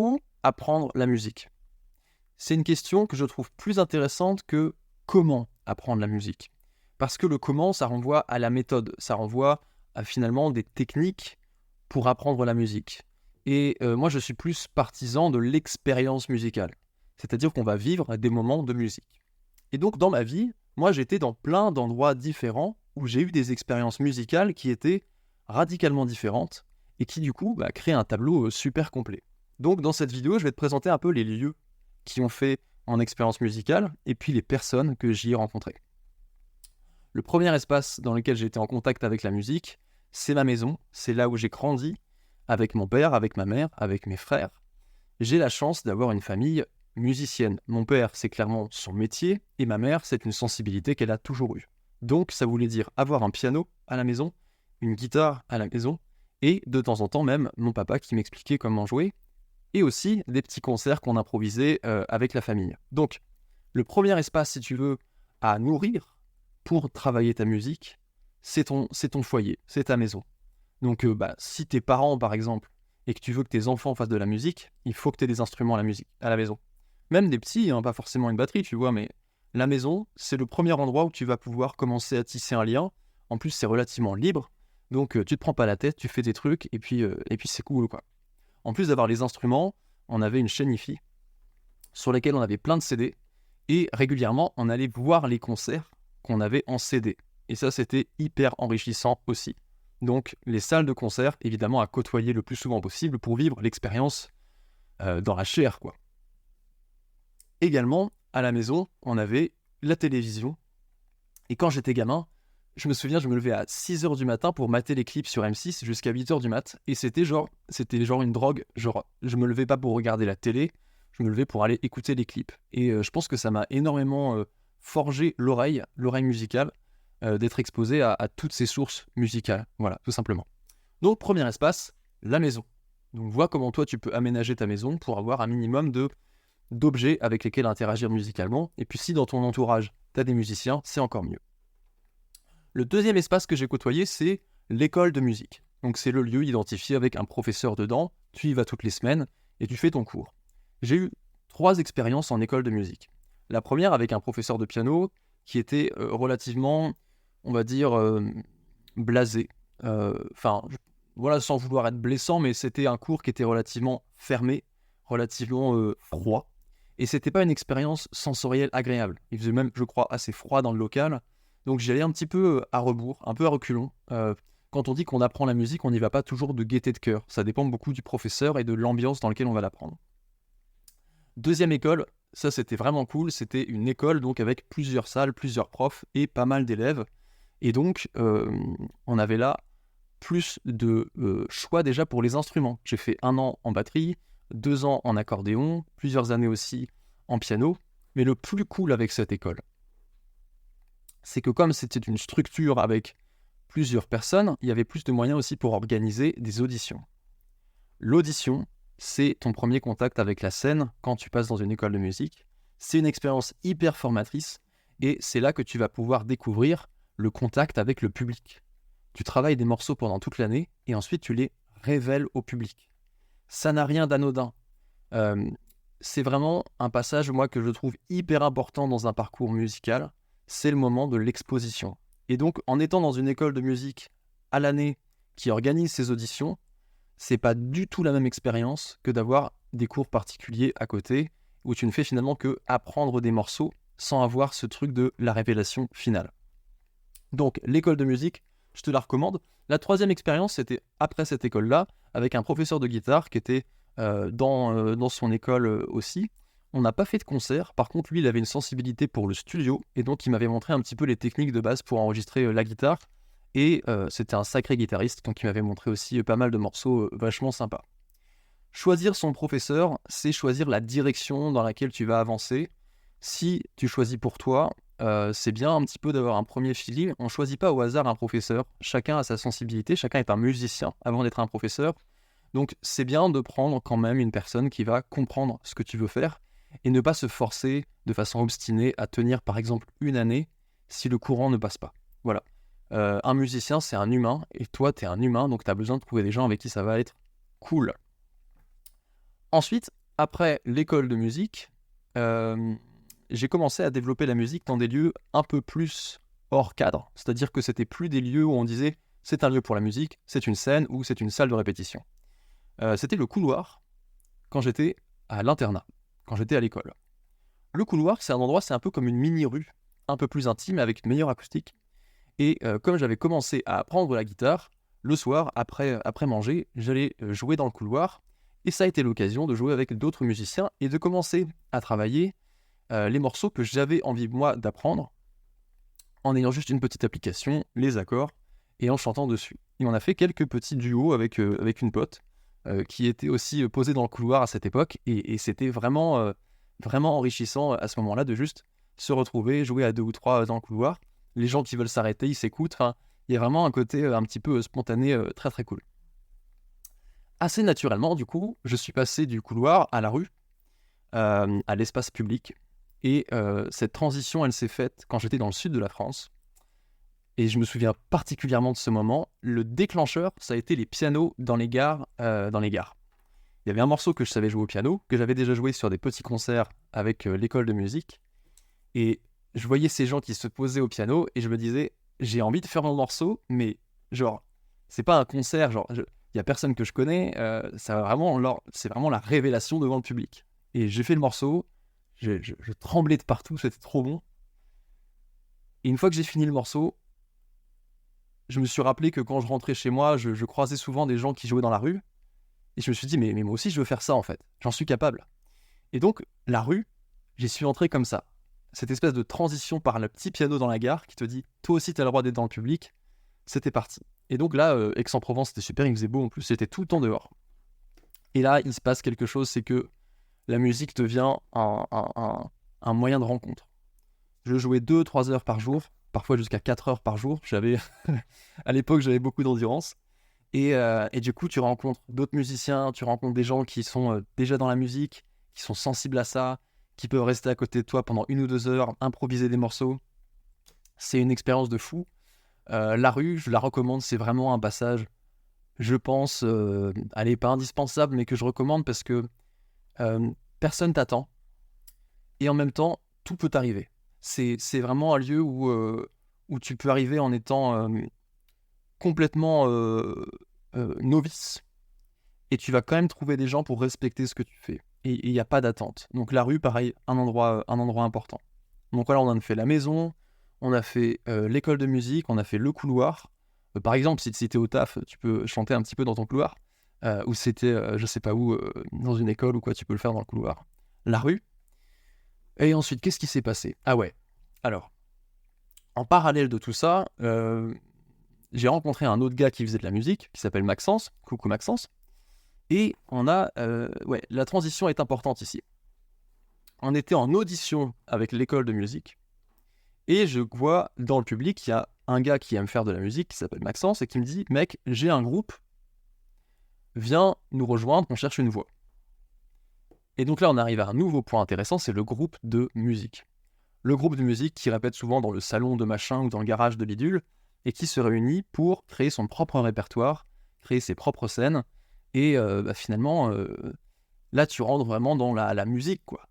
Où apprendre la musique? C'est une question que je trouve plus intéressante que comment apprendre la musique. Parce que le comment, ça renvoie à la méthode, ça renvoie à finalement des techniques pour apprendre la musique. Et moi, je suis plus partisan de l'expérience musicale. C'est-à-dire qu'on va vivre des moments de musique. Et donc, dans ma vie, moi, j'étais dans plein d'endroits différents où j'ai eu des expériences musicales qui étaient radicalement différentes et qui, du coup, créent un tableau super complet. Donc, dans cette vidéo, je vais te présenter un peu les lieux qui ont fait en expérience musicale et puis les personnes que j'y ai rencontrées. Le premier espace dans lequel j'ai été en contact avec la musique, c'est ma maison, c'est là où j'ai grandi, avec mon père, avec ma mère, avec mes frères. J'ai la chance d'avoir une famille musicienne. Mon père, c'est clairement son métier, et ma mère, c'est une sensibilité qu'elle a toujours eue. Donc, ça voulait dire avoir un piano à la maison, une guitare à la maison, et de temps en temps même, mon papa qui m'expliquait comment jouer, et aussi des petits concerts qu'on improvisait avec la famille. Donc, le premier espace, si tu veux, à nourrir pour travailler ta musique, c'est ton foyer, c'est ta maison. Donc, si tes parents, par exemple, et que tu veux que tes enfants fassent de la musique, il faut que tu aies des instruments à la maison. Même des petits, hein, pas forcément une batterie, tu vois, mais la maison, c'est le premier endroit où tu vas pouvoir commencer à tisser un lien. En plus, c'est relativement libre, donc tu te prends pas la tête, tu fais tes trucs, et puis c'est cool, quoi. En plus d'avoir les instruments, on avait une chaîne hi-fi sur laquelle on avait plein de CD, et régulièrement, on allait voir les concerts qu'on avait en CD. Et ça, c'était hyper enrichissant aussi. Donc, les salles de concert, évidemment, à côtoyer le plus souvent possible pour vivre l'expérience dans la chair, quoi. Également, à la maison, on avait la télévision. Et quand j'étais gamin, je me souviens, je me levais à 6h du matin pour mater les clips sur M6 jusqu'à 8h du mat. Et c'était genre une drogue. Genre, je me levais pas pour regarder la télé, je me levais pour aller écouter les clips. Et je pense que ça m'a énormément forgé l'oreille musicale, d'être exposé à toutes ces sources musicales. Voilà, tout simplement. Donc, premier espace, la maison. Donc, vois comment toi, tu peux aménager ta maison pour avoir un minimum d'objets avec lesquels interagir musicalement. Et puis, si dans ton entourage, tu as des musiciens, c'est encore mieux. Le deuxième espace que j'ai côtoyé, c'est l'école de musique. Donc c'est le lieu identifié avec un professeur dedans, tu y vas toutes les semaines et tu fais ton cours. J'ai eu 3 expériences en école de musique. La première avec un professeur de piano qui était relativement, on va dire, blasé. Voilà, sans vouloir être blessant, mais c'était un cours qui était relativement fermé, relativement froid. Et c'était pas une expérience sensorielle agréable. Il faisait même, je crois, assez froid dans le local. Donc j'y allais un petit peu à rebours, un peu à reculons. Quand on dit qu'on apprend la musique, on n'y va pas toujours de gaieté de cœur. Ça dépend beaucoup du professeur et de l'ambiance dans laquelle on va l'apprendre. Deuxième école, ça c'était vraiment cool. C'était une école donc avec plusieurs salles, plusieurs profs et pas mal d'élèves. Et donc on avait là plus de choix déjà pour les instruments. J'ai fait 1 an en batterie, 2 ans en accordéon, plusieurs années aussi en piano. Mais le plus cool avec cette école, c'est que comme c'était une structure avec plusieurs personnes, il y avait plus de moyens aussi pour organiser des auditions. L'audition, c'est ton premier contact avec la scène quand tu passes dans une école de musique. C'est une expérience hyper formatrice et c'est là que tu vas pouvoir découvrir le contact avec le public. Tu travailles des morceaux pendant toute l'année et ensuite tu les révèles au public. Ça n'a rien d'anodin. C'est vraiment un passage, moi, que je trouve hyper important dans un parcours musical. C'est le moment de l'exposition. Et donc, en étant dans une école de musique à l'année qui organise ces auditions, c'est pas du tout la même expérience que d'avoir des cours particuliers à côté où tu ne fais finalement que apprendre des morceaux sans avoir ce truc de la révélation finale. Donc, l'école de musique, je te la recommande. La troisième expérience, c'était après cette école-là, avec un professeur de guitare qui était dans son école aussi. On n'a pas fait de concert, par contre lui il avait une sensibilité pour le studio, et donc il m'avait montré un petit peu les techniques de base pour enregistrer la guitare, et c'était un sacré guitariste, donc il m'avait montré aussi pas mal de morceaux vachement sympas. Choisir son professeur, c'est choisir la direction dans laquelle tu vas avancer. Si tu choisis pour toi, c'est bien un petit peu d'avoir un premier feeling. On ne choisit pas au hasard un professeur, chacun a sa sensibilité, chacun est un musicien avant d'être un professeur. Donc c'est bien de prendre quand même une personne qui va comprendre ce que tu veux faire et ne pas se forcer de façon obstinée à tenir par exemple 1 année si le courant ne passe pas. Voilà. Un musicien, c'est un humain et toi, tu es un humain, donc tu as besoin de trouver des gens avec qui ça va être cool. Ensuite, après l'école de musique, j'ai commencé à développer la musique dans des lieux un peu plus hors cadre. C'est-à-dire que c'était plus des lieux où on disait c'est un lieu pour la musique, c'est une scène ou c'est une salle de répétition. C'était le couloir quand j'étais à l'internat, quand j'étais à l'école. Le couloir, c'est un endroit, c'est un peu comme une mini-rue, un peu plus intime avec une meilleure acoustique. Et comme j'avais commencé à apprendre la guitare, le soir, après manger, j'allais jouer dans le couloir. Et ça a été l'occasion de jouer avec d'autres musiciens et de commencer à travailler les morceaux que j'avais envie, moi, d'apprendre en ayant juste une petite application, les accords, et en chantant dessus. Et on a fait quelques petits duos avec une pote qui était aussi posée dans le couloir à cette époque. Et c'était vraiment, vraiment enrichissant à ce moment-là de juste se retrouver, jouer à 2 ou 3 dans le couloir. Les gens qui veulent s'arrêter, ils s'écoutent. Enfin, il y a vraiment un côté un petit peu spontané, très très cool. Assez naturellement, du coup, je suis passé du couloir à la rue, à l'espace public. Et cette transition, elle s'est faite quand j'étais dans le sud de la France. Et je me souviens particulièrement de ce moment. Le déclencheur, ça a été les pianos dans les gares. Il y avait un morceau que je savais jouer au piano, que j'avais déjà joué sur des petits concerts avec l'école de musique. Et je voyais ces gens qui se posaient au piano et je me disais, j'ai envie de faire mon morceau, mais genre, c'est pas un concert, genre, il y a personne que je connais, c'est vraiment la révélation devant le public. Et j'ai fait le morceau, je tremblais de partout, c'était trop bon. Et une fois que j'ai fini le morceau, je me suis rappelé que quand je rentrais chez moi, je croisais souvent des gens qui jouaient dans la rue. Et je me suis dit, mais moi aussi, je veux faire ça, en fait. J'en suis capable. Et donc, la rue, j'y suis entré comme ça. Cette espèce de transition par le petit piano dans la gare qui te dit, toi aussi, tu as le droit d'être dans le public. C'était parti. Et donc là, Aix-en-Provence, c'était super, il faisait beau en plus, c'était tout le temps dehors. Et là, il se passe quelque chose, c'est que la musique devient un moyen de rencontre. Je jouais 2-3 heures par jour, parfois jusqu'à 4 heures par jour. À l'époque, j'avais beaucoup d'endurance. Et du coup, tu rencontres d'autres musiciens, tu rencontres des gens qui sont déjà dans la musique, qui sont sensibles à ça, qui peuvent rester à côté de toi pendant 1 ou 2 heures, improviser des morceaux. C'est une expérience de fou. La rue, je la recommande, c'est vraiment un passage, je pense, elle n'est pas indispensable, mais que je recommande parce que personne t'attend. Et en même temps, tout peut arriver. C'est vraiment un lieu où tu peux arriver en étant complètement novice. Et tu vas quand même trouver des gens pour respecter ce que tu fais. Et il n'y a pas d'attente. Donc la rue, pareil, un endroit important. Donc voilà, on en a fait la maison, on a fait l'école de musique, on a fait le couloir. Par exemple, si tu étais au taf, tu peux chanter un petit peu dans ton couloir. Ou si c'était, je sais pas où, dans une école ou quoi, tu peux le faire dans le couloir. La rue. Et ensuite, qu'est-ce qui s'est passé? Ah ouais. Alors, en parallèle de tout ça, j'ai rencontré un autre gars qui faisait de la musique, qui s'appelle Maxence. Coucou Maxence. Et la transition est importante ici. On était en audition avec l'école de musique. Et je vois dans le public, il y a un gars qui aime faire de la musique, qui s'appelle Maxence, et qui me dit « Mec, j'ai un groupe, viens nous rejoindre, on cherche une voix. » Et donc là, on arrive à un nouveau point intéressant, c'est le groupe de musique. Le groupe de musique qui répète souvent dans le salon de machin ou dans le garage de bidule, et qui se réunit pour créer son propre répertoire, créer ses propres scènes, et finalement, là, tu rentres vraiment dans la musique, quoi.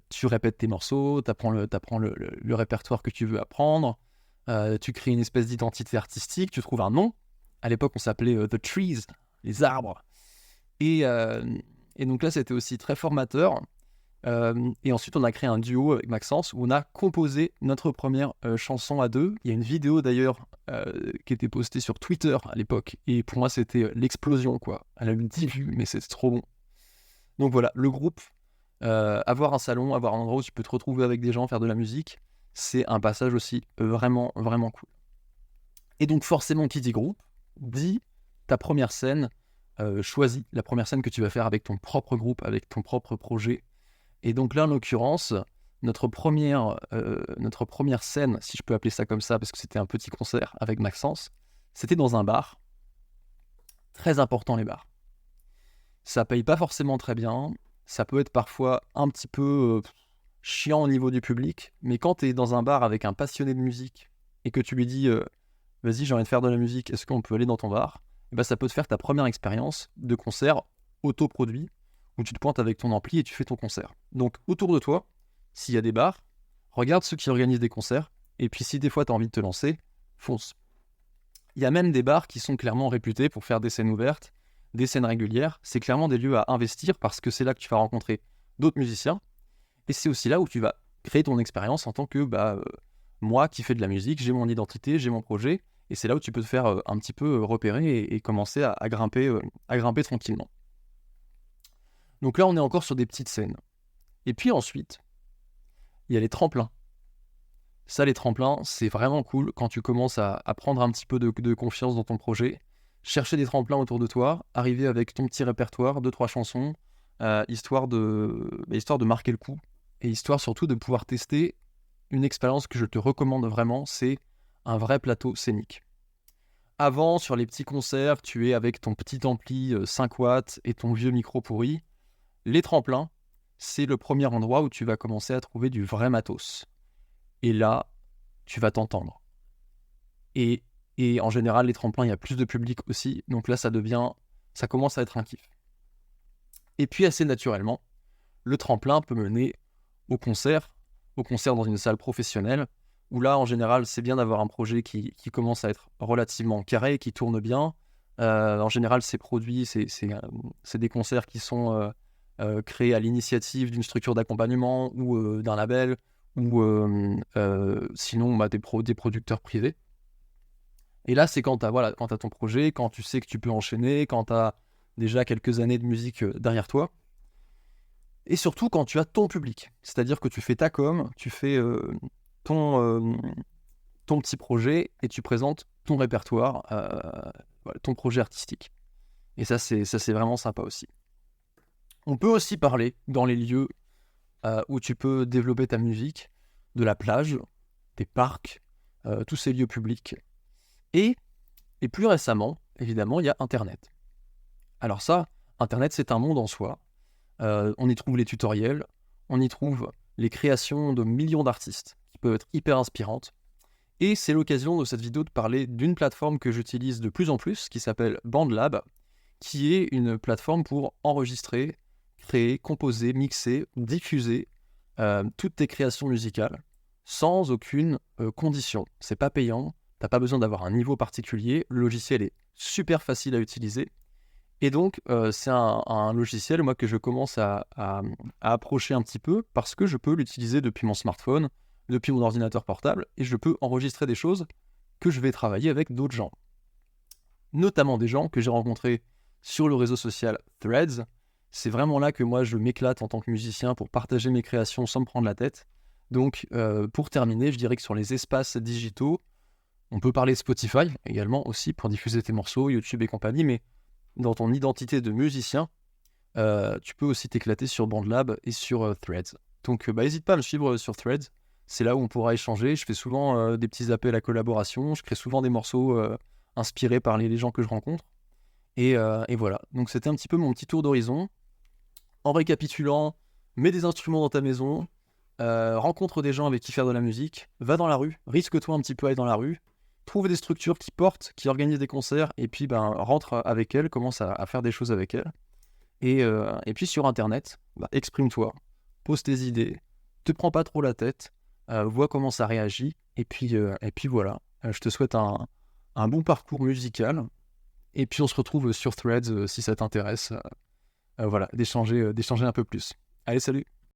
Tu répètes tes morceaux, t'apprends le répertoire que tu veux apprendre, tu crées une espèce d'identité artistique, tu trouves un nom. À l'époque, on s'appelait The Trees, les arbres. Et donc là, c'était aussi très formateur. Et ensuite, on a créé un duo avec Maxence où on a composé notre première chanson à deux. Il y a une vidéo d'ailleurs qui était postée sur Twitter à l'époque. Et pour moi, c'était l'explosion, quoi. Elle a eu 10 vues, mais c'est trop bon. Donc voilà, le groupe, avoir un salon, avoir un endroit où tu peux te retrouver avec des gens, faire de la musique, c'est un passage aussi vraiment, vraiment cool. Et donc forcément, qui dit groupe, dit ta première scène, choisis la première scène que tu vas faire avec ton propre groupe, avec ton propre projet. Et donc là, en l'occurrence, notre première scène, si je peux appeler ça comme ça, parce que c'était un petit concert avec Maxence, c'était dans un bar. Très important, les bars. Ça paye pas forcément très bien, ça peut être parfois un petit peu chiant au niveau du public, mais quand tu es dans un bar avec un passionné de musique et que tu lui dis vas-y, j'ai envie de faire de la musique, est-ce qu'on peut aller dans ton bar? Et ben, ça peut te faire ta première expérience de concert autoproduit où tu te pointes avec ton ampli et tu fais ton concert. Donc autour de toi, s'il y a des bars, regarde ceux qui organisent des concerts, et puis si des fois tu as envie de te lancer, fonce. Il y a même des bars qui sont clairement réputés pour faire des scènes ouvertes, des scènes régulières. C'est clairement des lieux à investir parce que c'est là que tu vas rencontrer d'autres musiciens. Et c'est aussi là où tu vas créer ton expérience en tant que moi qui fais de la musique, j'ai mon identité, j'ai mon projet. Et c'est là où tu peux te faire un petit peu repérer et commencer à grimper tranquillement. Donc là, on est encore sur des petites scènes. Et puis ensuite, il y a les tremplins. Ça, les tremplins, c'est vraiment cool quand tu commences à prendre un petit peu de confiance dans ton projet. Chercher des tremplins autour de toi, arriver avec ton petit répertoire, 2-3 chansons, histoire de marquer le coup, et histoire surtout de pouvoir tester une expérience que je te recommande vraiment, c'est un vrai plateau scénique. Avant, sur les petits concerts, tu es avec ton petit ampli 5 watts et ton vieux micro pourri. Les tremplins, c'est le premier endroit où tu vas commencer à trouver du vrai matos. Et là, tu vas t'entendre. Et en général, les tremplins, il y a plus de public aussi. Donc là, ça commence à être un kiff. Et puis, assez naturellement, le tremplin peut mener au concert dans une salle professionnelle, où là, en général, c'est bien d'avoir un projet qui commence à être relativement carré, qui tourne bien. En général, ces produits, c'est des concerts qui sont créés à l'initiative d'une structure d'accompagnement ou d'un label, ou sinon des producteurs privés. Et là, c'est quand tu as ton projet, quand tu sais que tu peux enchaîner, quand tu as déjà quelques années de musique derrière toi, et surtout quand tu as ton public. C'est-à-dire que tu fais ta com, tu fais ton petit projet et tu présentes ton répertoire, ton projet artistique. Et ça, c'est vraiment sympa aussi. On peut aussi parler dans les lieux où tu peux développer ta musique, de la plage, des parcs, tous ces lieux publics. Et plus récemment, évidemment, il y a Internet. Alors ça, Internet, c'est un monde en soi. On y trouve les tutoriels, on y trouve les créations de millions d'artistes qui peuvent être hyper inspirantes. Et c'est l'occasion de cette vidéo de parler d'une plateforme que j'utilise de plus en plus, qui s'appelle BandLab, qui est une plateforme pour enregistrer, créer, composer, mixer, diffuser toutes tes créations musicales sans aucune condition. C'est pas payant, t'as pas besoin d'avoir un niveau particulier, le logiciel est super facile à utiliser. Et donc, c'est un logiciel, moi, que je commence à approcher un petit peu parce que je peux l'utiliser depuis mon smartphone, depuis mon ordinateur portable, et je peux enregistrer des choses que je vais travailler avec d'autres gens. Notamment des gens que j'ai rencontrés sur le réseau social Threads. C'est vraiment là que moi, je m'éclate en tant que musicien pour partager mes créations sans me prendre la tête. Donc, pour terminer, je dirais que sur les espaces digitaux, on peut parler de Spotify également aussi pour diffuser tes morceaux, YouTube et compagnie, mais dans ton identité de musicien, tu peux aussi t'éclater sur BandLab et sur Threads. Donc n'hésite pas à me suivre sur Threads, c'est là où on pourra échanger. Je fais souvent des petits appels à collaboration, je crée souvent des morceaux inspirés par les gens que je rencontre. Et voilà, donc c'était un petit peu mon petit tour d'horizon. En récapitulant, mets des instruments dans ta maison, rencontre des gens avec qui faire de la musique, va dans la rue, risque-toi un petit peu à aller dans la rue, trouve des structures qui portent, qui organisent des concerts, et puis rentre avec elles, commence à faire des choses avec elles. Et puis sur Internet, exprime-toi, pose tes idées, te prends pas trop la tête, vois comment ça réagit, et puis voilà. Je te souhaite un bon parcours musical, et puis on se retrouve sur Threads si ça t'intéresse, voilà, d'échanger un peu plus. Allez, salut!